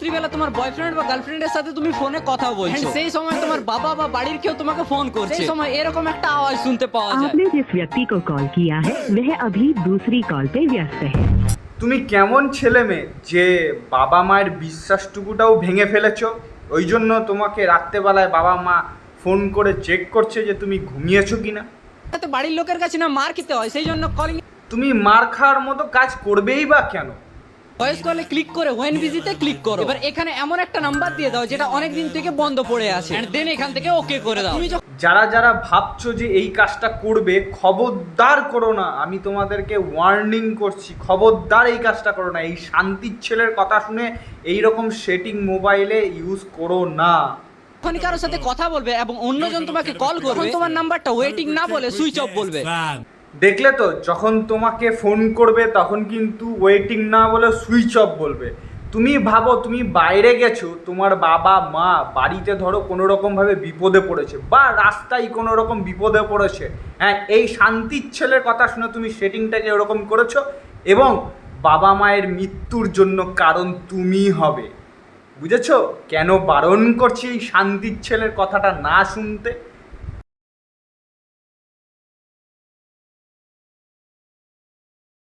রাত্রিবেলা তোমার বয়ফ্রেন্ড বা গার্লফ্রেন্ডের সাথে তুমি ফোনে কথা বলছো, সেই সময় তোমার বাবা বা বাড়ির কেউ তোমাকে ফোন করছে, সেই সময় এরকম একটা আওয়াজ শুনতে পাওয়া যায়। आपने जिस व्यक्ति को कॉल किया है वह अभी दूसरी कॉल पे व्यस्त है। তুমি কেমন ছেলে মেয়ে যে বাবা মায়ের বিশ্বাসটুকুটাও ভেঙে ফেলেছো? ওই জন্য তোমাকে রাত্রেবেলায় বাবা মা ফোন করে চেক করছে যে তুমি ঘুমিয়েছো কিনা। তাতে বাড়ির লোকের কাছে না মার খেতে হয়, সেই জন্য কলিং তুমি মার খাওয়ার মতো কাজ করবেই বা কেন? ভয়েস কলে ক্লিক করে ওয়েন বিজিতে ক্লিক করো। এবার এখানে এমন একটা নাম্বার দিয়ে দাও যেটা অনেক দিন থেকে বন্ধ পড়ে আছে, এন্ড দেন এখান থেকে ওকে করে দাও। তুমি যারা যারা ভাবছো যে এই কাজটা করবে, খবরদার করো না। আমি তোমাদেরকে ওয়ার্নিং করছি, খবরদার এই কাজটা করো না। এই শান্তির ছেলের কথা শুনে এই রকম সেটিং মোবাইলে ইউজ করো না। যখনই কারোর সাথে কথা বলবে এবং অন্যজন তোমাকে কল করবে, তোমার নাম্বারটা ওয়েটিং না বলে সুইচ অফ বলবে। দেখলে তো, যখন তোমাকে ফোন করবে তখন কিন্তু ওয়েটিং না বলে সুইচ অফ বলবে। তুমি ভাবো তুমি বাইরে গেছো, তোমার বাবা মা বাড়িতে ধরো কোনো রকমভাবে বিপদে পড়েছে বা রাস্তায় কোনো রকম বিপদে পড়েছে, হ্যাঁ, এই শান্তির ছেলের কথা শুনে তুমি সেটিংটাকে ওরকম করেছো এবং বাবা মায়ের মৃত্যুর জন্য কারণ তুমিই হবে। বুঝেছো কেন বারণ করছি এই শান্তির ছেলের কথাটা না শুনতে?